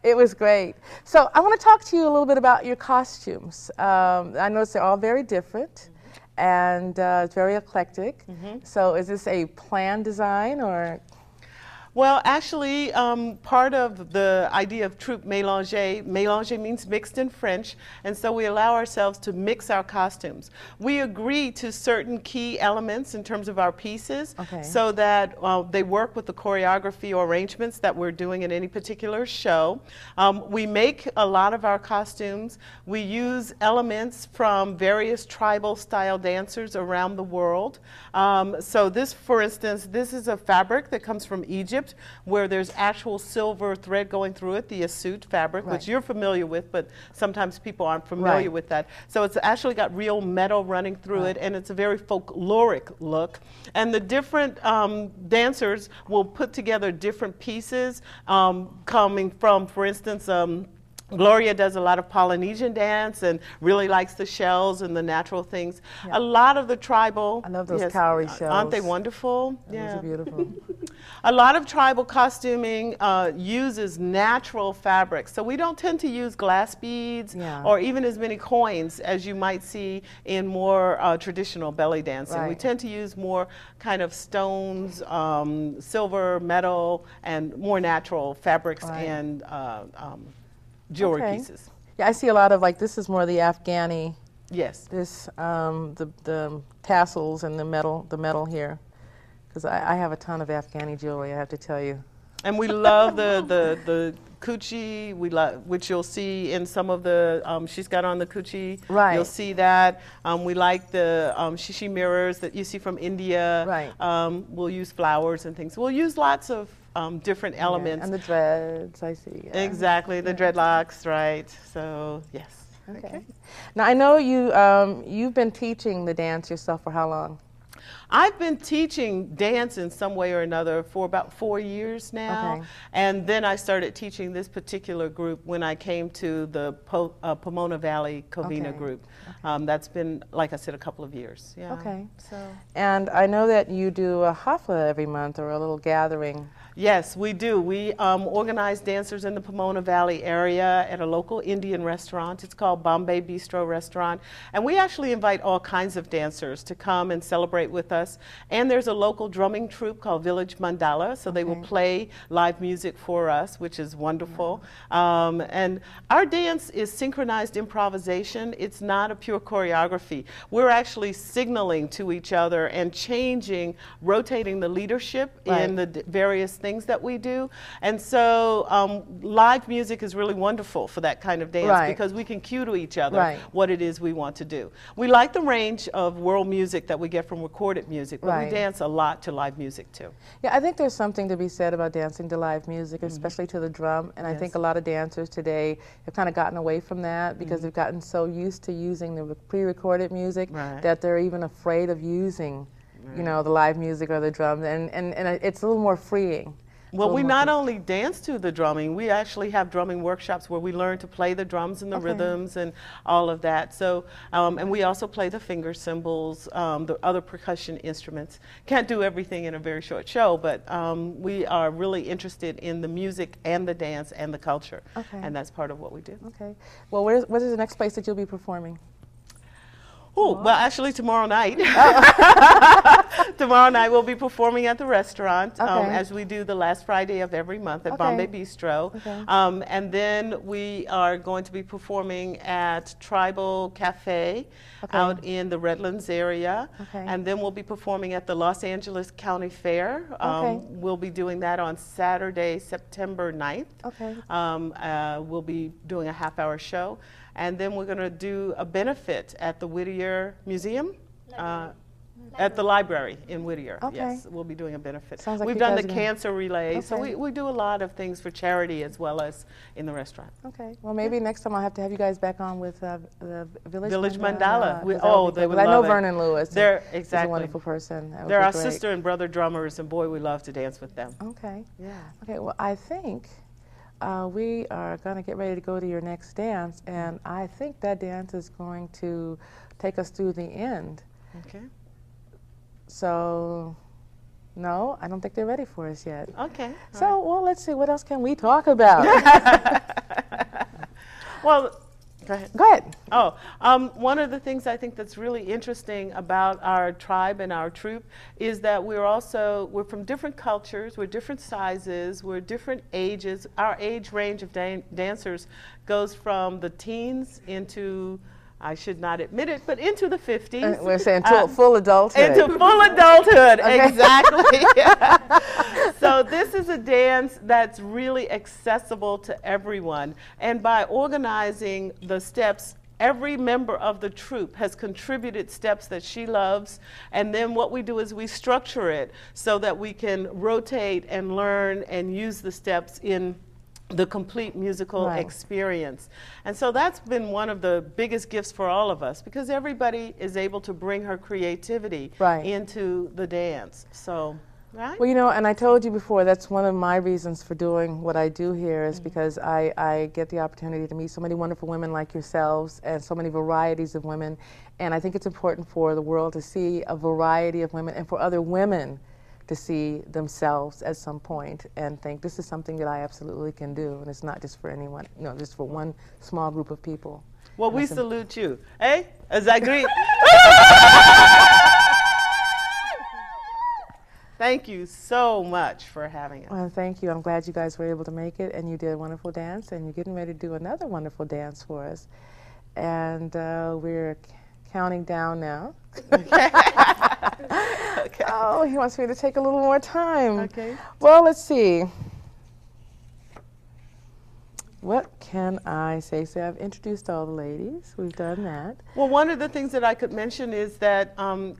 It was great. So I want to talk to you a little bit about your costumes. I noticed they're all very different, and it's very eclectic. So is this a planned design, or? Well, actually, part of the idea of Troupe Melangees, Melange means mixed in French, and so we allow ourselves to mix our costumes. We agree to certain key elements in terms of our pieces, so that they work with the choreography or arrangements that we're doing in any particular show. We make a lot of our costumes. We use elements from various tribal style dancers around the world. So this, for instance, this is a fabric that comes from Egypt, where there's actual silver thread going through it, the asut fabric, which you're familiar with, but sometimes people aren't familiar with that. So it's actually got real metal running through it, and it's a very folkloric look. And the different dancers will put together different pieces coming from, for instance, Gloria does a lot of Polynesian dance and really likes the shells and the natural things. A lot of the tribal... I love those cowrie shells. Aren't they wonderful? Those are beautiful. A lot of tribal costuming uses natural fabrics. So we don't tend to use glass beads or even as many coins as you might see in more traditional belly dancing. We tend to use more kind of stones, silver, metal, and more natural fabrics and jewelry pieces. Yeah, I see a lot of, like, this is more the Afghani. Yes. This, the tassels and the metal here. Because I have a ton of Afghani jewelry, I have to tell you. And we love the Coochie, which you'll see in some of the, she's got on the Coochie. You'll see that. We like the shishi mirrors that you see from India. We'll use flowers and things. We'll use lots of different elements. And the dreads, I see. Exactly, the dreadlocks, right. So, yes. Okay. Now, I know you've been teaching the dance yourself for how long? I've been teaching dance in some way or another for about 4 years now. And then I started teaching this particular group when I came to the Pomona Valley Covina group. That's been, like I said, a couple of years. And I know that you do a Hafla every month, or a little gathering. Yes, we do. We organize dancers in the Pomona Valley area at a local Indian restaurant. It's called Bombay Bistro Restaurant. And we actually invite all kinds of dancers to come and celebrate with us. And there's a local drumming troupe called Village Mandala, so they will play live music for us, which is wonderful. And our dance is synchronized improvisation. It's not a pure choreography. We're actually signaling to each other and changing, rotating the leadership in the various things that we do. And so live music is really wonderful for that kind of dance because we can cue to each other what it is we want to do. We like the range of world music that we get from recorded music, but we dance a lot to live music too. Yeah, I think there's something to be said about dancing to live music, especially to the drum, and I think a lot of dancers today have kind of gotten away from that because they've gotten so used to using the pre-recorded music that they're even afraid of using you know, the live music or the drums, and it's a little more freeing. Well, we not only dance to the drumming, we actually have drumming workshops where we learn to play the drums and the rhythms and all of that. So, and we also play the finger cymbals, the other percussion instruments. Can't do everything in a very short show, but we are really interested in the music and the dance and the culture, and that's part of what we do. Well, what is the next place that you'll be performing? Oh, well, actually tomorrow night. Tomorrow night we'll be performing at the restaurant as we do the last Friday of every month at Bombay Bistro. And then we are going to be performing at Tribal Cafe out in the Redlands area. And then we'll be performing at the Los Angeles County Fair. We'll be doing that on Saturday, September 9th. We'll be doing a half-hour show. And then we're going to do a benefit at the Whittier Museum, at the library in Whittier. Yes, we'll be doing a benefit. Like we've done the cancer relay, so we do a lot of things for charity as well as in the restaurant. Well, maybe next time I'll have to have you guys back on with the Village Mandala. They would love it. I know Vernon Lewis. They're He's a wonderful person. They're our sister and brother drummers, and boy, we love to dance with them. Well, I think we are going to get ready to go to your next dance, and I think that dance is going to take us through the end. So, no, I don't think they're ready for us yet. So, well, let's see, what else can we talk about? Well, go ahead. Go ahead. Oh, one of the things I think that's really interesting about our tribe and our troupe is that we're from different cultures, we're different sizes, we're different ages. Our age range of dancers goes from the teens into, I should not admit it, but into the 50s. We're saying full adulthood. Into full adulthood, Okay. exactly. So this is a dance that's really accessible to everyone. And by organizing the steps, every member of the troupe has contributed steps that she loves. And then what we do is we structure it so that we can rotate and learn and use the steps in the complete musical experience. And so that's been one of the biggest gifts for all of us, because everybody is able to bring her creativity into the dance. So, well, you know, and I told you before, that's one of my reasons for doing what I do here is because I get the opportunity to meet so many wonderful women like yourselves and so many varieties of women. And I think it's important for the world to see a variety of women and for other women to see themselves at some point and think this is something that I absolutely can do, and it's not just for anyone, no, just for one small group of people. Well, we salute you. Hey, as I agree. Thank you so much for having us. Well, thank you. I'm glad you guys were able to make it, and you did a wonderful dance, and you're getting ready to do another wonderful dance for us. And we're counting down now. Okay. Okay. Oh, he wants me to take a little more time. Okay. Well, let's see. What can I say? So I've introduced all the ladies. We've done that. Well, one of the things that I could mention is that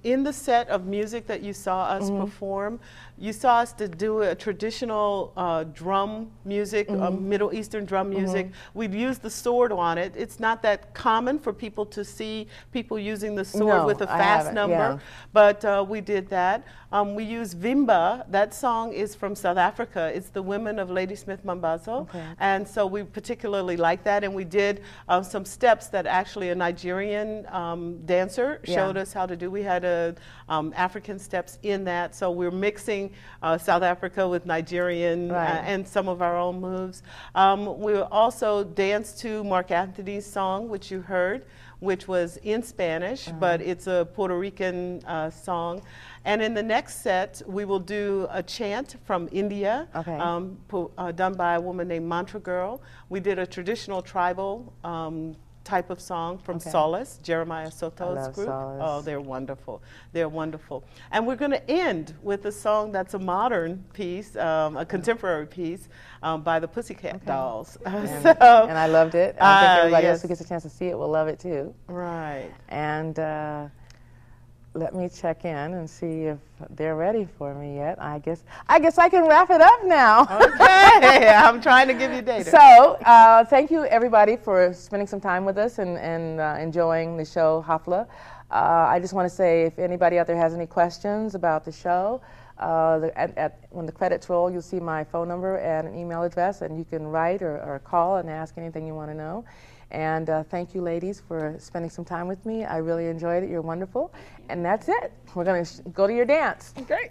in the set of music that you saw us perform, you saw us to do a traditional drum music, Middle Eastern drum music. We've used the sword on it. It's not that common for people to see people using the sword with a fast number, but we did that. We use Vimba. That song is from South Africa. It's the women of Ladysmith Mambazo. And so we particularly like that. And we did some steps that actually a Nigerian dancer showed us how to do. We had African steps in that. So we're mixing South Africa with Nigerian and some of our own moves. We also danced to Mark Anthony's song, which you heard, which was in Spanish, but it's a Puerto Rican song. And in the next set, we will do a chant from India, done by a woman named Mantra Girl. We did a traditional tribal type of song from Solace, Jeremiah Soto's group. Solace. Oh, they're wonderful. They're wonderful. And we're going to end with a song that's a modern piece, a contemporary piece by the Pussycat Dolls. And I loved it. I think everybody else who gets a chance to see it will love it too. Right. And let me check in and see if they're ready for me yet. I guess I can wrap it up now. Okay, I'm trying to give you data. So thank you everybody for spending some time with us and enjoying the show Hafla. I just want to say if anybody out there has any questions about the show, when the credits roll, you'll see my phone number and an email address, and you can write or call and ask anything you want to know. And thank you, ladies, for spending some time with me. I really enjoyed it. You're wonderful. And that's it. We're going to go to your dance. Great.